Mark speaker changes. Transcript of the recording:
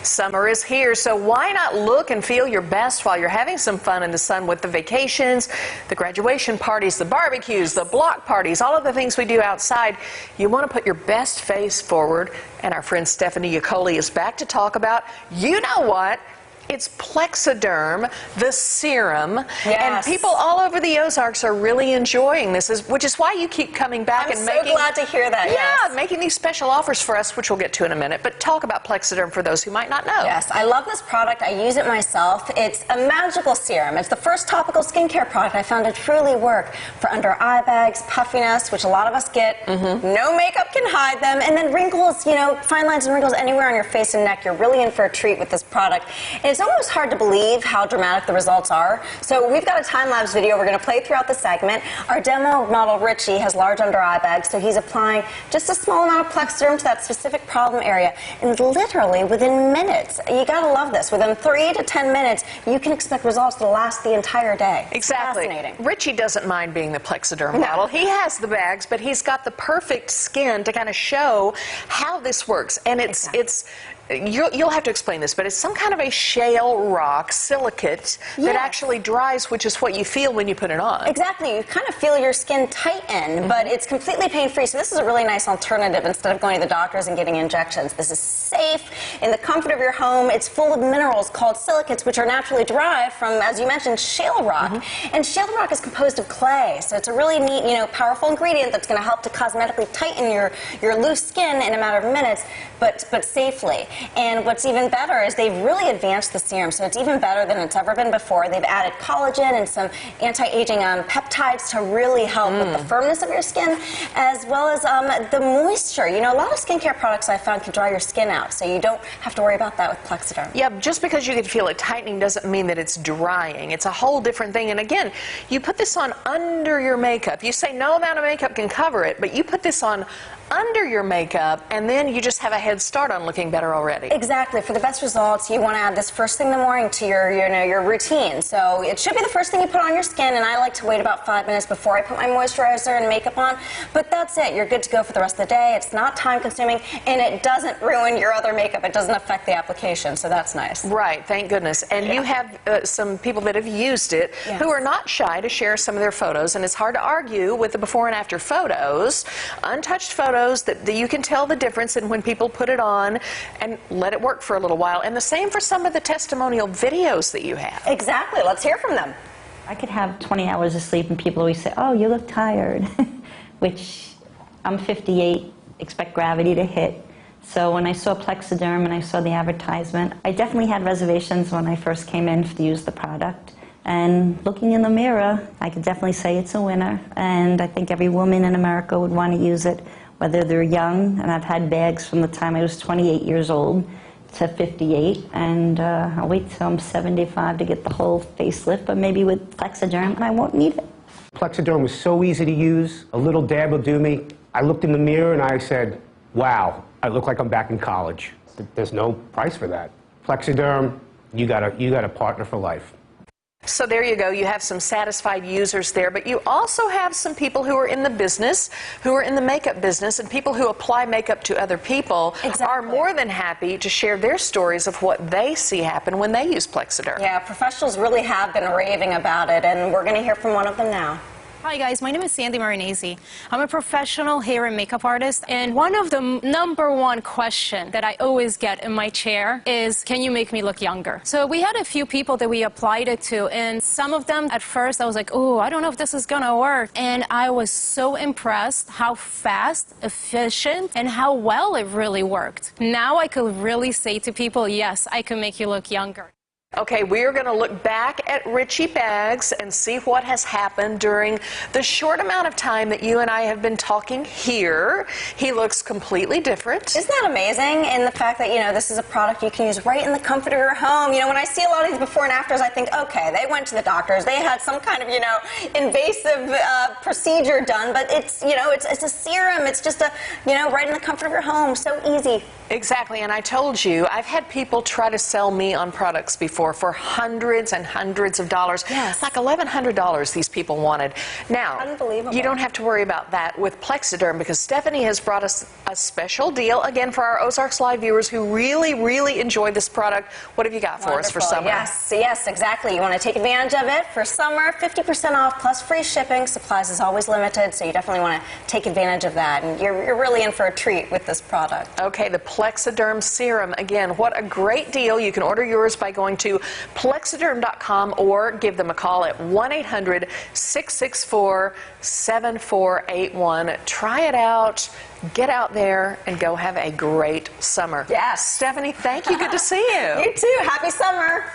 Speaker 1: Summer is here, so why not look and feel your best while you're having some fun in the sun with the vacations, the graduation parties, the barbecues, the block parties, all of the things we do outside. You want to put your best face forward, and our friend Stephanie Yacoli is back to talk about, you know what? It's Plexaderm, the serum, and people all over the Ozarks are really enjoying this, which is why you keep coming back
Speaker 2: I'm so glad to hear that.
Speaker 1: Yeah, making these special offers for us, which we'll get to in a minute. But talk about Plexaderm for those who might not know.
Speaker 2: Yes, I love this product. I use it myself. It's a magical serum. It's the first topical skincare product I found to truly work for under eye bags, puffiness, which a lot of us get. No makeup can hide them, and then wrinkles, you know, fine lines and wrinkles anywhere on your face and neck. You're really in for a treat with this product. And it's almost hard to believe how dramatic the results are. So we've got a time-lapse video we're going to play throughout the segment. Our demo model, Richie, has large under eye bags, so he's applying just a small amount of Plexaderm to that specific problem area. And literally within minutes, you got to love this, within 3 to 10 minutes, you can expect results to last the entire day.
Speaker 1: Exactly.
Speaker 2: Fascinating.
Speaker 1: Richie doesn't mind being the Plexaderm model. He has the bags, but he's got the perfect skin to kind of show how this works. And you'll have to explain this, but it's some kind of a shale rock silicate that actually dries, which is what you feel when you put it on.
Speaker 2: Exactly. You kind of feel your skin tighten, but it's completely pain-free. So this is a really nice alternative instead of going to the doctors and getting injections. This is safe in the comfort of your home. It's full of minerals called silicates, which are naturally derived from, as you mentioned, shale rock. And shale rock is composed of clay, so it's a really neat, you know, powerful ingredient that's going to help to cosmetically tighten your loose skin in a matter of minutes, but safely. And what's even better is they've really advanced the serum, so it's even better than it's ever been before. They've added collagen and some anti-aging peptides to really help with the firmness of your skin, as well as the moisture. You know, a lot of skincare products I found can dry your skin out, so you don't have to worry about that with Plexaderm.
Speaker 1: Yeah, just because you can feel it tightening doesn't mean that it's drying. It's a whole different thing. And again, you put this on under your makeup. You say no amount of makeup can cover it, but you put this on under your makeup, and then you just have a head start on looking better already.
Speaker 2: Exactly. For the best results, you want to add this first thing in the morning to your routine. So it should be the first thing you put on your skin, and I like to wait about 5 minutes before I put my moisturizer and makeup on. But that's it. You're good to go for the rest of the day. It's not time-consuming, and it doesn't ruin your other makeup. It doesn't affect the application, so that's nice.
Speaker 1: Right. Thank goodness. And you have some people that have used it who are not shy to share some of their photos, and it's hard to argue with the before and after photos, untouched photos, that you can tell the difference in when people put it on and let it work for a little while. And the same for some of the testimonial videos that you have.
Speaker 2: Exactly. Let's hear from them.
Speaker 3: I could have 20 hours of sleep and people always say, oh, you look tired, which I'm 58, expect gravity to hit. So when I saw Plexaderm and I saw the advertisement, I definitely had reservations when I first came in to use the product. And looking in the mirror, I could definitely say it's a winner. And I think every woman in America would want to use it, whether they're young, and I've had bags from the time I was 28 years old to 58, and I'll wait till I'm 75 to get the whole facelift, but maybe with Plexaderm I won't need it.
Speaker 4: Plexaderm was so easy to use, a little dab will do me. I looked in the mirror and I said, wow, I look like I'm back in college. There's no price for that. Plexaderm, you got a partner for life.
Speaker 1: So there you go. You have some satisfied users there, but you also have some people who are in the business, who are in the makeup business, and people who apply makeup to other people are more than happy to share their stories of what they see happen when they use Plexaderm.
Speaker 2: Yeah, professionals really have been raving about it, and we're going to hear from one of them now.
Speaker 5: Hi guys, my name is Sandy Marinese. I'm a professional hair and makeup artist, and one of the #1 question that I always get in my chair is, can you make me look younger? So we had a few people that we applied it to, and some of them at first I was like, oh, I don't know if this is gonna work. And I was so impressed how fast, efficient, and how well it really worked. Now I could really say to people, yes, I can make you look younger.
Speaker 1: Okay, we're going to look back at Richie Bags and see what has happened during the short amount of time that you and I have been talking here. He looks completely different.
Speaker 2: Isn't that amazing? And the fact that, you know, this is a product you can use right in the comfort of your home. You know, when I see a lot of these before and afters, I think, okay, they went to the doctors. They had some kind of, you know, invasive procedure done. But it's, you know, it's a serum. It's just a, you know, right in the comfort of your home. So easy.
Speaker 1: Exactly. And I told you, I've had people try to sell me on products before. before for hundreds and hundreds of dollars.
Speaker 2: Yes.
Speaker 1: Like $1,100 these people wanted. Now,
Speaker 2: Unbelievable.
Speaker 1: you don't have to worry about that with Plexaderm because Stephanie has brought us a special deal, again, for our Ozarks Live viewers who really, really enjoy this product. What have you got for us for summer?
Speaker 2: Yes, exactly. You want to take advantage of it for summer, 50% off plus free shipping. Supplies is always limited, so you definitely want to take advantage of that. And you're really in for a treat with this product.
Speaker 1: Okay, the Plexaderm Serum. Again, what a great deal. You can order yours by going to plexaderm.com or give them a call at 1-800-664-7481. Try it out. Get out there and go have a great summer.
Speaker 2: Yes.
Speaker 1: Stephanie, thank you. Good to see you.
Speaker 2: You too. Happy summer.